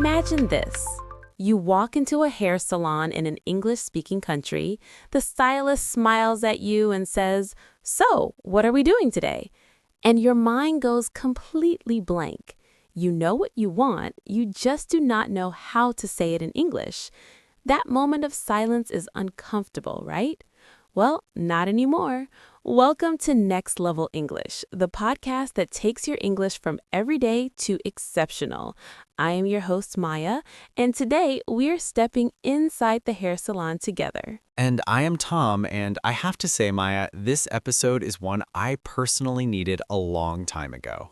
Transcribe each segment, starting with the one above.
Imagine this. You walk into a hair salon in an English-speaking country. The stylist smiles at you and says, "So, what are we doing today?" And your mind goes completely blank. You know what you want, you just do not know how to say it in English. That moment of silence is uncomfortable, right? Well, not anymore. Welcome to Next Level English, the podcast that takes your English from everyday to exceptional. I am your host, Maya, and today we're stepping inside the hair salon together. And I am Tom, and I have to say, Maya, this episode is one I personally needed a long time ago.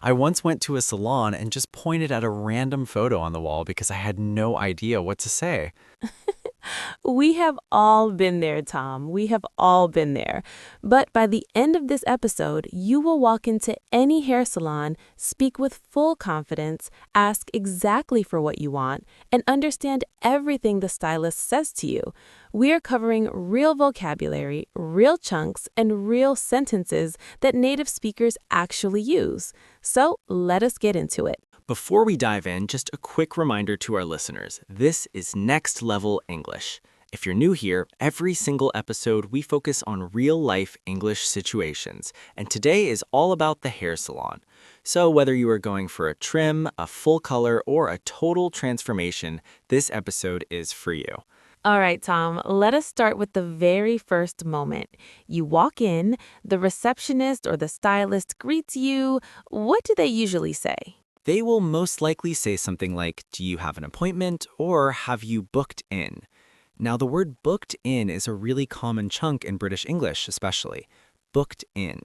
I once went to a salon and just pointed at a random photo on the wall because I had no idea what to say. We have all been there, Tom. We have all been there. But by the end of this episode, you will walk into any hair salon, speak with full confidence, ask exactly for what you want, and understand everything the stylist says to you. We are covering real vocabulary, real chunks, and real sentences that native speakers actually use. So let us get into it. Before we dive in, just a quick reminder to our listeners. This is Next Level English. If you're new here, every single episode we focus on real-life English situations, and today is all about the hair salon. So whether you are going for a trim, a full color, or a total transformation, this episode is for you. All right, Tom, let us start with the very first moment. You walk in, the receptionist or the stylist greets you. What do they usually say? They will most likely say something like, "Do you have an appointment?" or "Have you booked in?" Now, the word booked in is a really common chunk in British English, especially. Booked in.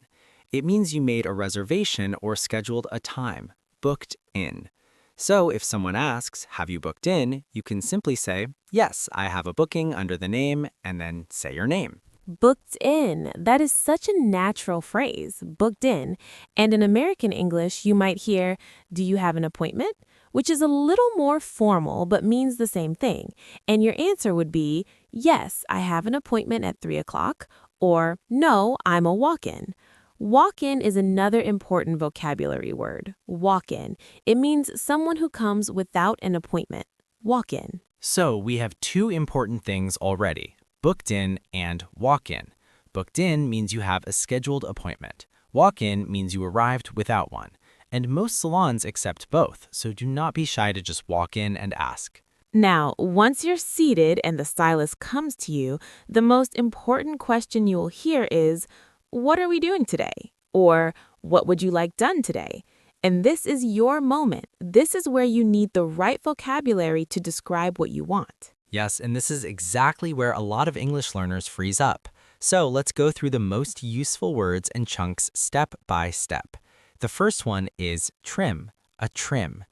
It means you made a reservation or scheduled a time. Booked in. So if someone asks, "Have you booked in?" you can simply say, "Yes, I have a booking under the name," and then say your name. Booked in. That is such a natural phrase, booked in. And in American English, you might hear, "Do you have an appointment?" which is a little more formal but means the same thing. And your answer would be, "Yes, I have an appointment at 3 o'clock," or "No, I'm a walk-in." Walk-in is another important vocabulary word, walk-in. It means someone who comes without an appointment. Walk-in. So we have two important things already. Booked in and walk-in. Booked in means you have a scheduled appointment. Walk-in means you arrived without one. And most salons accept both, so do not be shy to just walk in and ask. Now, once you're seated and the stylist comes to you, the most important question you will hear is, "What are we doing today?" Or, "What would you like done today?" And this is your moment. This is where you need the right vocabulary to describe what you want. Yes, and this is exactly where a lot of English learners freeze up. So let's go through the most useful words and chunks step by step. The first one is trim, a trim.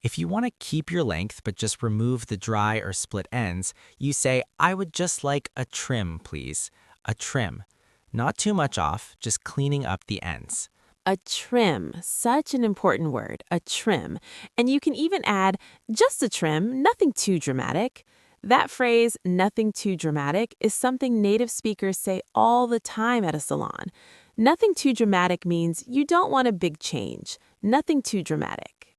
If you want to keep your length but just remove the dry or split ends, you say, "I would just like a trim, please." A trim. Not too much off, just cleaning up the ends. A trim, such an important word, a trim. And you can even add, "just a trim, nothing too dramatic." That phrase, "nothing too dramatic," is something native speakers say all the time at a salon. Nothing too dramatic means you don't want a big change. Nothing too dramatic.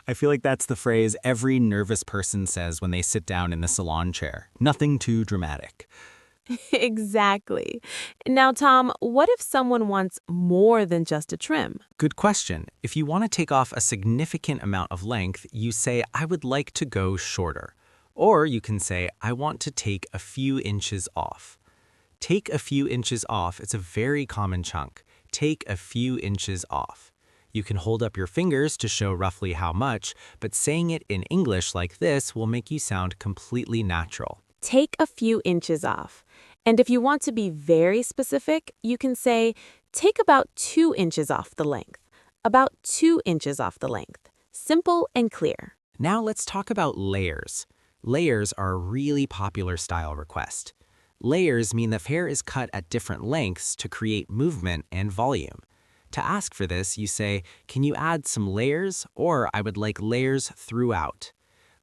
I feel like that's the phrase every nervous person says when they sit down in the salon chair. Nothing too dramatic. Exactly. Now, Tom, what if someone wants more than just a trim? Good question. If you want to take off a significant amount of length, you say, "I would like to go shorter." Or you can say, "I want to take a few inches off." Take a few inches off is a very common chunk. Take a few inches off. You can hold up your fingers to show roughly how much, but saying it in English like this will make you sound completely natural. Take a few inches off. And if you want to be very specific, you can say, "Take about 2 inches off the length." About 2 inches off the length. Simple and clear. Now let's talk about layers. Layers are a really popular style request. Layers mean the hair is cut at different lengths to create movement and volume. To ask for this, you say, "Can you add some layers?" or "I would like layers throughout."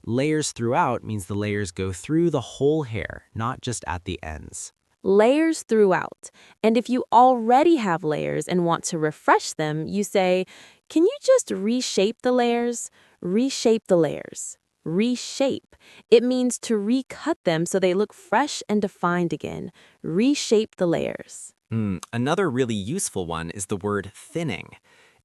Layers throughout means the layers go through the whole hair, not just at the ends. layers throughout. And if you already have layers and want to refresh them, you say, can you just reshape the layers? Reshape the layers. Reshape. It means to recut them so they look fresh and defined again. Reshape the layers. Another really useful one is the word thinning.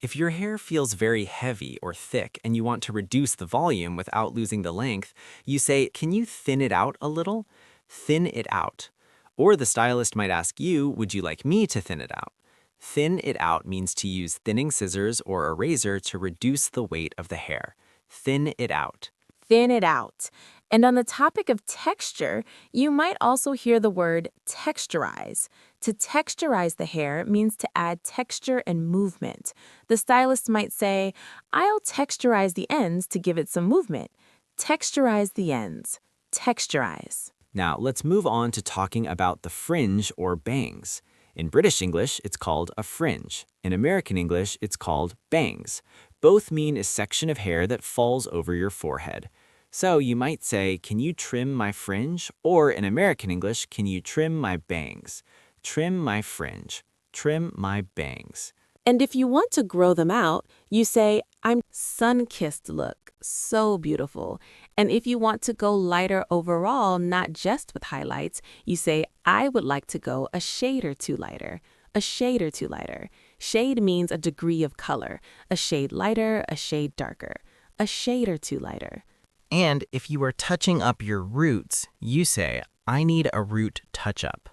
If your hair feels very heavy or thick and you want to reduce the volume without losing the length, you say, can you thin it out a little? Thin it out. Or the stylist might ask you, would you like me to thin it out? Thin it out means to use thinning scissors or a razor to reduce the weight of the hair. Thin it out. Thin it out. And on the topic of texture, you might also hear the word texturize. To texturize the hair means to add texture and movement. The stylist might say, I'll texturize the ends to give it some movement. Texturize the ends. Texturize. Now, let's move on to talking about the fringe or bangs. In British English, it's called a fringe. In American English, it's called bangs. Both mean a section of hair that falls over your forehead. So you might say, can you trim my fringe? Or in American English, can you trim my bangs? Trim my fringe. Trim my bangs. And if you want to grow them out, you say, I'm sun-kissed look. So beautiful. And if you want to go lighter overall, not just with highlights, you say, I would like to go a shade or two lighter. A shade or two lighter. Shade means a degree of color. A shade lighter, a shade darker. A shade or two lighter. And if you are touching up your roots, you say, I need a root touch-up.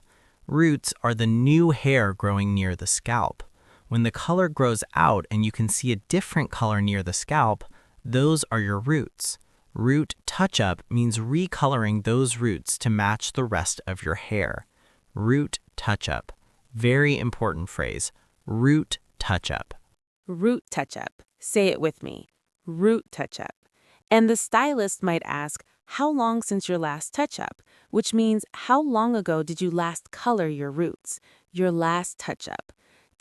Roots are the new hair growing near the scalp. When the color grows out and you can see a different color near the scalp, those are your roots. Root touch-up means recoloring those roots to match the rest of your hair. Root touch-up. Very important phrase. Root touch-up. Root touch-up. Say it with me. Root touch-up. And the stylist might ask, how long since your last touch-up? Which means, how long ago did you last color your roots? Your last touch-up.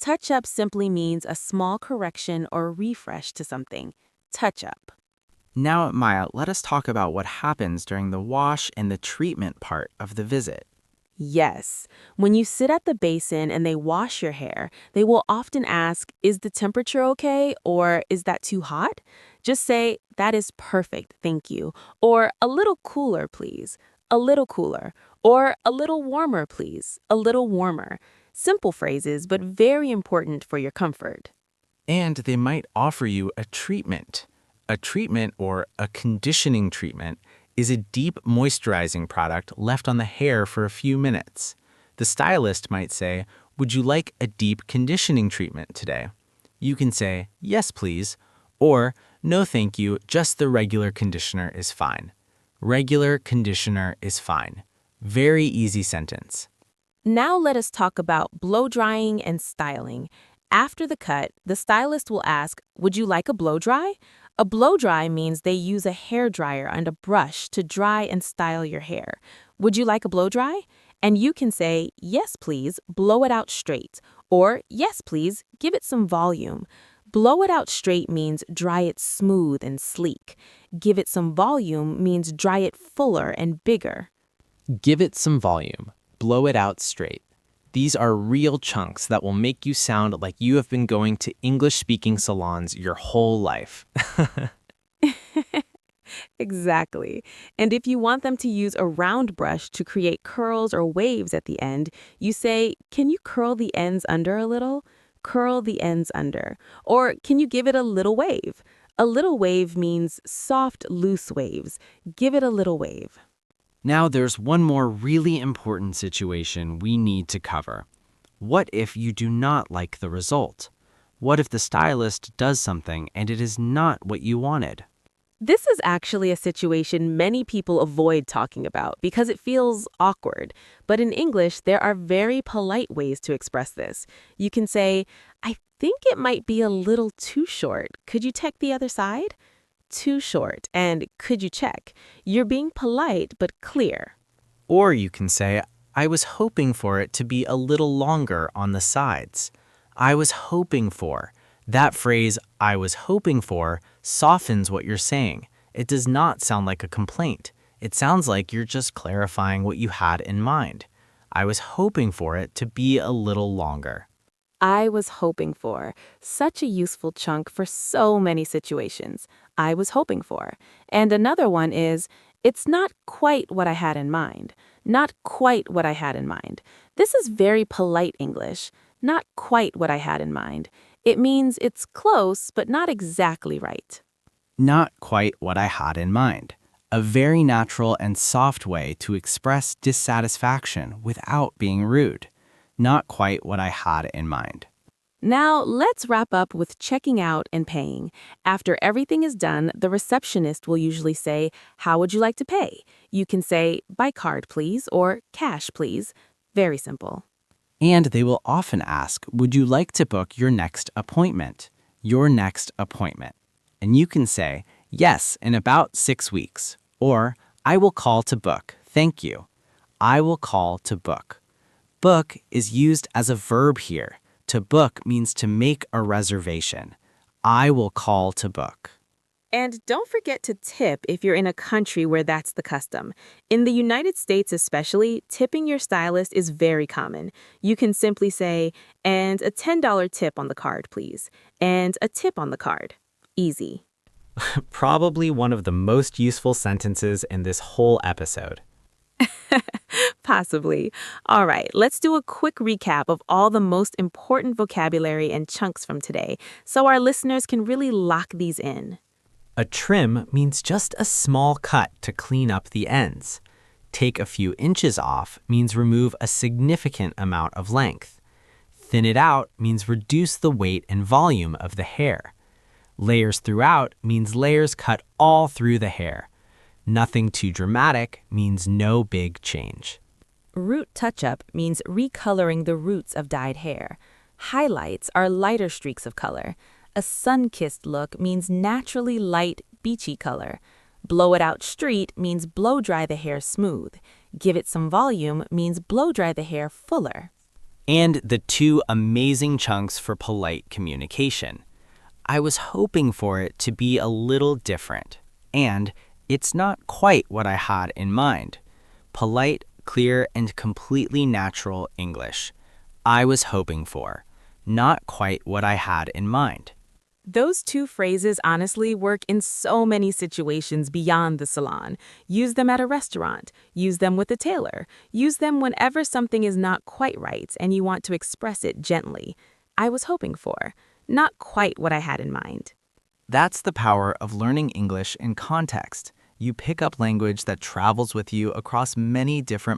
Touch-up simply means a small correction or refresh to something. Touch-up. Now, Maya, let us talk about what happens during the wash and the treatment part of the visit. Yes. When you sit at the basin and they wash your hair, they will often ask, is the temperature okay? Or is that too hot? Just say, that is perfect, thank you. Or a little cooler, please. A little cooler. Or a little warmer, please. A little warmer. Simple phrases, but very important for your comfort. And they might offer you a treatment. A treatment, or a conditioning treatment, is a deep moisturizing product left on the hair for a few minutes. The stylist might say, would you like a deep conditioning treatment today? You can say, yes, please, or no, thank you, just the regular conditioner is fine. Regular conditioner is fine. Very easy sentence. Now let us talk about blow drying and styling. After the cut, the stylist will ask, would you like a blow dry? A blow dry means they use a hair dryer and a brush to dry and style your hair. Would you like a blow dry? And you can say, yes, please, blow it out straight. Or, yes, please, give it some volume. Blow it out straight means dry it smooth and sleek. Give it some volume means dry it fuller and bigger. Give it some volume. Blow it out straight. These are real chunks that will make you sound like you have been going to English-speaking salons your whole life. Exactly. And if you want them to use a round brush to create curls or waves at the end, you say, can you curl the ends under a little? Curl the ends under. Or can you give it a little wave? A little wave means soft, loose waves. Give it a little wave. Now there's one more really important situation we need to cover. What if you do not like the result? What if the stylist does something and it is not what you wanted? This is actually a situation many people avoid talking about because it feels awkward. But in English, there are very polite ways to express this. You can say, I think it might be a little too short. Could you check the other side? Too short, and could you check? You're being polite but clear. Or you can say, I was hoping for it to be a little longer on the sides. I was hoping for. That phrase, I was hoping for, softens what you're saying. It does not sound like a complaint. It sounds like you're just clarifying what you had in mind. I was hoping for it to be a little longer. I was hoping for. Such a useful chunk for so many situations. I was hoping for. And another one is, it's not quite what I had in mind. Not quite what I had in mind. This is very polite English. Not quite what I had in mind. It means it's close, but not exactly right. Not quite what I had in mind. A very natural and soft way to express dissatisfaction without being rude. Not quite what I had in mind. Now, let's wrap up with checking out and paying. After everything is done, the receptionist will usually say, "How would you like to pay?" You can say, "By card, please," or "Cash, please." Very simple. And they will often ask, would you like to book your next appointment? Your next appointment. And you can say, yes, in about 6 weeks. Or, I will call to book. Thank you. I will call to book. Book is used as a verb here. To book means to make a reservation. I will call to book. And don't forget to tip if you're in a country where that's the custom. In the United States especially, tipping your stylist is very common. You can simply say, "And a $10 tip on the card, please." And a tip on the card. Easy. Probably one of the most useful sentences in this whole episode. Possibly. All right, let's do a quick recap of all the most important vocabulary and chunks from today so our listeners can really lock these in. A trim means just a small cut to clean up the ends. Take a few inches off means remove a significant amount of length. Thin it out means reduce the weight and volume of the hair. Layers throughout means layers cut all through the hair. Nothing too dramatic means no big change. Root touch-up means recoloring the roots of dyed hair. Highlights are lighter streaks of color. A sun-kissed look means naturally light, beachy color. Blow it out street means blow dry the hair smooth. Give it some volume means blow dry the hair fuller. And the two amazing chunks for polite communication. I was hoping for it to be a little different. And it's not quite what I had in mind. Polite, clear, and completely natural English. I was hoping for. Not quite what I had in mind. Those two phrases honestly work in so many situations beyond the salon. Use them at a restaurant. Use them with a tailor. Use them whenever something is not quite right and you want to express it gently. I was hoping for. Not quite what I had in mind. That's the power of learning English in context. You pick up language that travels with you across many different